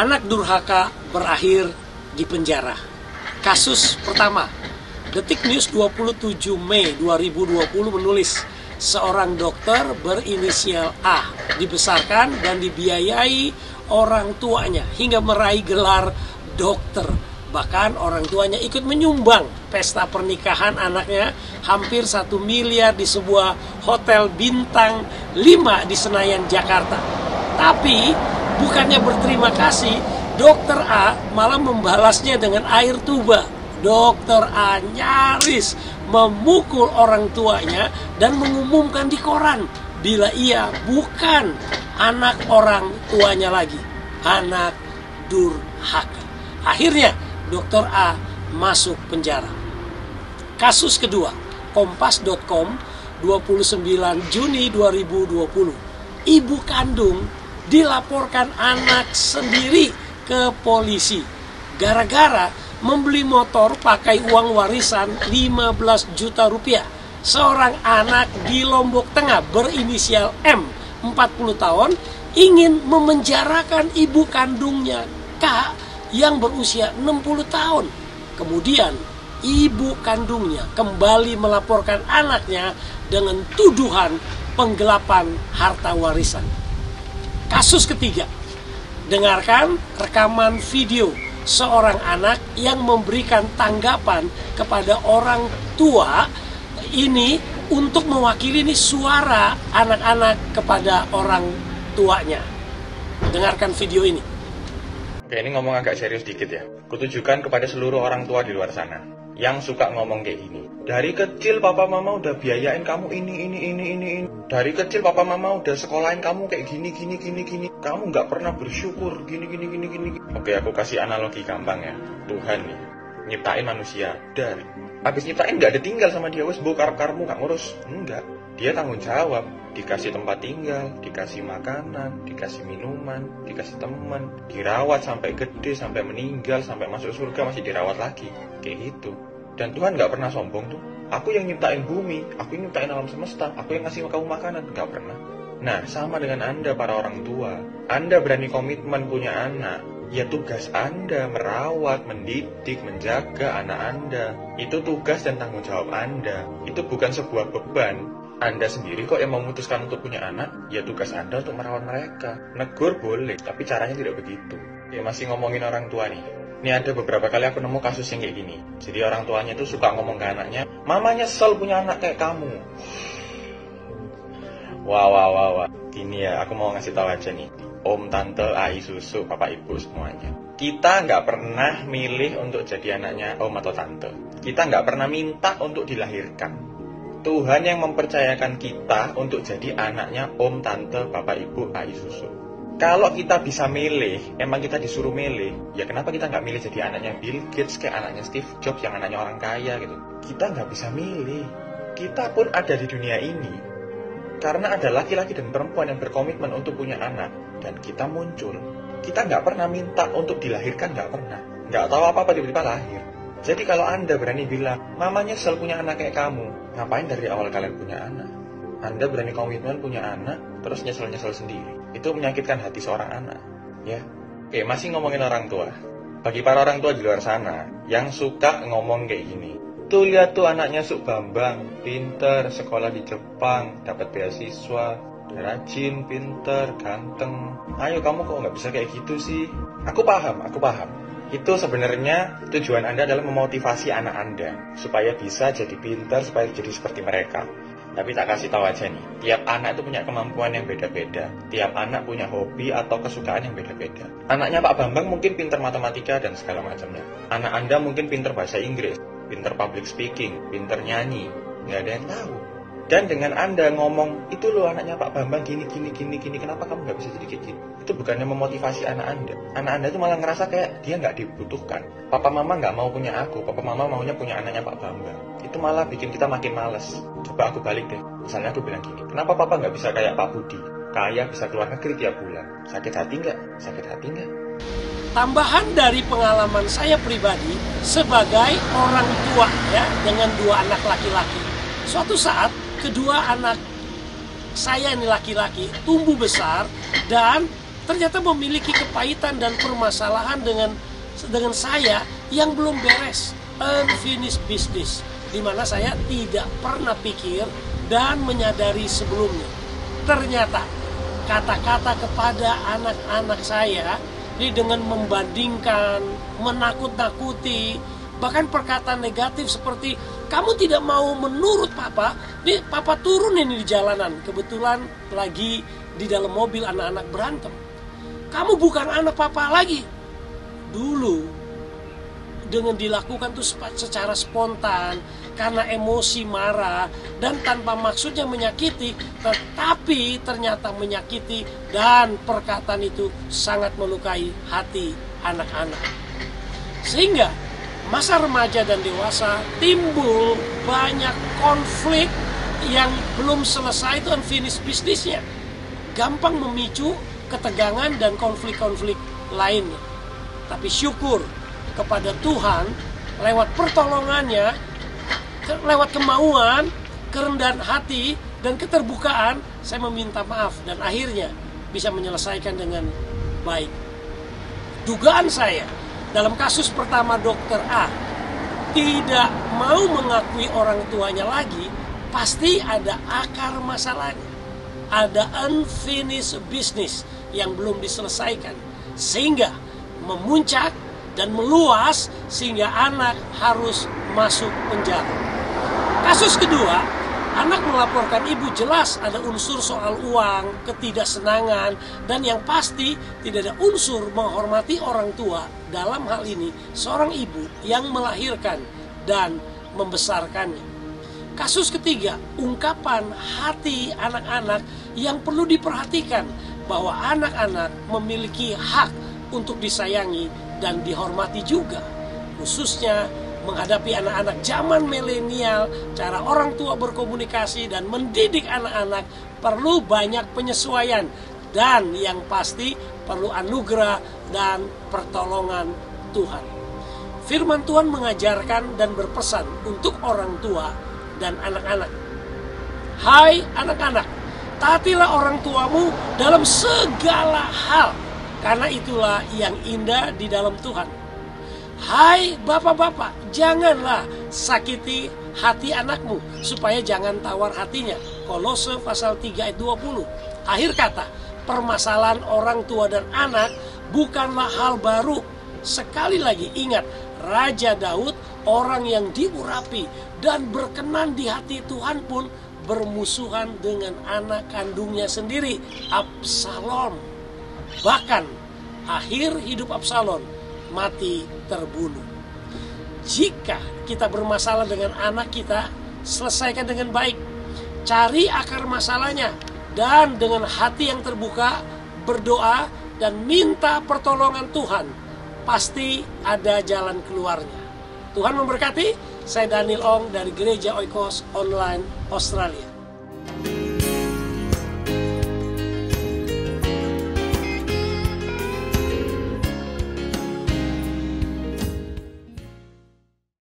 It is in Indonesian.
Anak durhaka berakhir di penjara. Kasus pertama, Detik News 27 Mei 2020 menulis, seorang dokter berinisial A dibesarkan dan dibiayai orang tuanya hingga meraih gelar dokter. Bahkan orang tuanya ikut menyumbang pesta pernikahan anaknya hampir 1 miliar di sebuah hotel bintang 5 di Senayan, Jakarta. Tapi bukannya berterima kasih, Dokter A malah membalasnya dengan air tuba. Dokter A nyaris memukul orang tuanya dan mengumumkan di koran bila ia bukan anak orang tuanya lagi, anak durhaka. Akhirnya Dokter A masuk penjara. Kasus kedua, Kompas.com 29 Juni 2020. Ibu kandung dilaporkan anak sendiri ke polisi gara-gara membeli motor pakai uang warisan 15 juta rupiah. Seorang anak di Lombok Tengah berinisial M, 40 tahun, ingin memenjarakan ibu kandungnya K yang berusia 60 tahun. Kemudian ibu kandungnya kembali melaporkan anaknya dengan tuduhan penggelapan harta warisan. Kasus ketiga, dengarkan rekaman video seorang anak yang memberikan tanggapan kepada orang tua ini untuk mewakili suara anak-anak kepada orang tuanya. Dengarkan video ini. Oke, ini ngomong agak serius dikit ya. Kutujukan kepada seluruh orang tua di luar sana yang suka ngomong kayak gini. Dari kecil papa mama udah biayain kamu ini. Dari kecil papa mama udah sekolahin kamu kayak gini. Kamu nggak pernah bersyukur gini. Oke, aku kasih analogi gampang ya. Tuhan nih nyiptain manusia, dari habis nyiptain nggak ada tinggal sama dia, wes karep-karepmu nggak ngurus. Enggak, dia tanggung jawab. Dikasih tempat tinggal, dikasih makanan, dikasih minuman, dikasih teman, dirawat sampai gede, sampai meninggal, sampai masuk surga masih dirawat lagi, kayak gitu. Dan Tuhan nggak pernah sombong tuh. Aku yang nyiptain bumi, aku yang nyiptain alam semesta, aku yang ngasih kamu makanan, nggak pernah. Nah, sama dengan Anda para orang tua. Anda berani komitmen punya anak, ya tugas Anda merawat, mendidik, menjaga anak Anda. Itu tugas dan tanggung jawab Anda. Itu bukan sebuah beban. Anda sendiri kok yang memutuskan untuk punya anak, ya tugas Anda untuk merawat mereka. Negur boleh, tapi caranya tidak begitu. Ya, masih ngomongin orang tua nih. Ini ada beberapa kali aku nemu kasus yang kayak gini. Jadi orang tuanya tuh suka ngomong ke anaknya, "Mama nyesel punya anak kayak kamu." Wah. Gini ya, aku mau ngasih tahu aja nih. Om, tante, ai, susu, bapak, ibu semuanya. Kita nggak pernah milih untuk jadi anaknya om atau tante. Kita nggak pernah minta untuk dilahirkan. Tuhan yang mempercayakan kita untuk jadi anaknya om, tante, bapak, ibu, ai, susu. Kalau kita bisa milih, emang kita disuruh milih, ya kenapa kita nggak milih jadi anaknya Bill Gates, kayak anaknya Steve Jobs, yang anaknya orang kaya gitu. Kita nggak bisa milih. Kita pun ada di dunia ini karena ada laki-laki dan perempuan yang berkomitmen untuk punya anak, dan kita muncul. Kita nggak pernah minta untuk dilahirkan, nggak pernah. Nggak tahu apa-apa tiba-tiba lahir. Jadi kalau Anda berani bilang, "Mama nyesel punya anak kayak kamu," ngapain dari awal kalian punya anak? Anda berani komitmen punya anak, terus nyesel-nyesel sendiri. Itu menyakitkan hati seorang anak, ya. Oke, masih ngomongin orang tua. Bagi para orang tua di luar sana yang suka ngomong kayak gini, "Tuh lihat tuh anaknya Suk Bambang, pinter, sekolah di Jepang, dapat beasiswa, rajin, pinter, ganteng. Ayo kamu kok nggak bisa kayak gitu sih?" Aku paham. Itu sebenarnya tujuan Anda adalah memotivasi anak Anda supaya bisa jadi pintar, supaya jadi seperti mereka. Tapi tak kasih tahu aja nih, tiap anak itu punya kemampuan yang beda-beda. Tiap anak punya hobi atau kesukaan yang beda-beda. Anaknya Pak Bambang mungkin pintar matematika dan segala macamnya. Anak Anda mungkin pintar bahasa Inggris, pintar public speaking, pintar nyanyi. Nggak ada yang tahu. Dan dengan Anda ngomong, "Itu loh anaknya Pak Bambang gini, kenapa kamu nggak bisa jadi kayak gini?" Itu bukannya memotivasi anak Anda. Anak Anda itu malah ngerasa kayak dia nggak dibutuhkan. Papa mama nggak mau punya aku, papa mama maunya punya anaknya Pak Bambang. Itu malah bikin kita makin males. Coba aku balik deh. Misalnya aku bilang gini, "Kenapa papa nggak bisa kayak Pak Budi? Kaya, bisa keluar negeri tiap bulan. Sakit hati nggak? Tambahan dari pengalaman saya pribadi sebagai orang tua ya, dengan 2 anak laki-laki. Suatu saat kedua anak saya ini laki-laki tumbuh besar dan ternyata memiliki kepahitan dan permasalahan dengan saya yang belum beres, unfinished business, di mana saya tidak pernah pikir dan menyadari sebelumnya. Ternyata kata-kata kepada anak-anak saya ini dengan membandingkan, menakut-nakuti, bahkan perkataan negatif seperti kamu tidak mau menurut papa, ini papa turun ini di jalanan, kebetulan lagi di dalam mobil anak-anak berantem. Kamu bukan anak papa lagi. Dulu dengan dilakukan tuh secara spontan karena emosi marah dan tanpa maksudnya menyakiti, tetapi ternyata menyakiti dan perkataan itu sangat melukai hati anak-anak. Sehingga masa remaja dan dewasa timbul banyak konflik yang belum selesai, itu unfinished business-nya. Gampang memicu ketegangan dan konflik-konflik lainnya. Tapi syukur kepada Tuhan, lewat pertolongannya, lewat kemauan, kerendahan hati, dan keterbukaan, saya meminta maaf dan akhirnya bisa menyelesaikan dengan baik. Dugaan saya, dalam kasus pertama Dokter A tidak mau mengakui orang tuanya lagi, pasti ada akar masalahnya. Ada unfinished business yang belum diselesaikan, sehingga memuncak dan meluas sehingga anak harus masuk penjara. Kasus kedua, anak melaporkan ibu, jelas ada unsur soal uang, ketidaksenangan, dan yang pasti tidak ada unsur menghormati orang tua. Dalam hal ini seorang ibu yang melahirkan dan membesarkannya. Kasus ketiga, ungkapan hati anak-anak yang perlu diperhatikan, bahwa anak-anak memiliki hak untuk disayangi dan dihormati juga. Khususnya menghadapi anak-anak zaman milenial, cara orang tua berkomunikasi dan mendidik anak-anak perlu banyak penyesuaian, dan yang pasti perlu anugerah dan pertolongan Tuhan. Firman Tuhan mengajarkan dan berpesan untuk orang tua dan anak-anak. Hai anak-anak, taatilah orang tuamu dalam segala hal, karena itulah yang indah di dalam Tuhan. Hai bapak-bapak, janganlah sakiti hati anakmu, supaya jangan tawar hatinya. Kolose pasal 3 ayat 20. Akhir kata, permasalahan orang tua dan anak bukanlah hal baru. Sekali lagi ingat, Raja Daud, orang yang diurapi dan berkenan di hati Tuhan pun bermusuhan dengan anak kandungnya sendiri, Absalom. Bahkan akhir hidup Absalom mati terbunuh. Jika kita bermasalah dengan anak kita, selesaikan dengan baik. Cari akar masalahnya dan dengan hati yang terbuka berdoa dan minta pertolongan Tuhan. Pasti ada jalan keluarnya. Tuhan memberkati. Saya Daniel Ong dari Gereja Oikos Online Australia.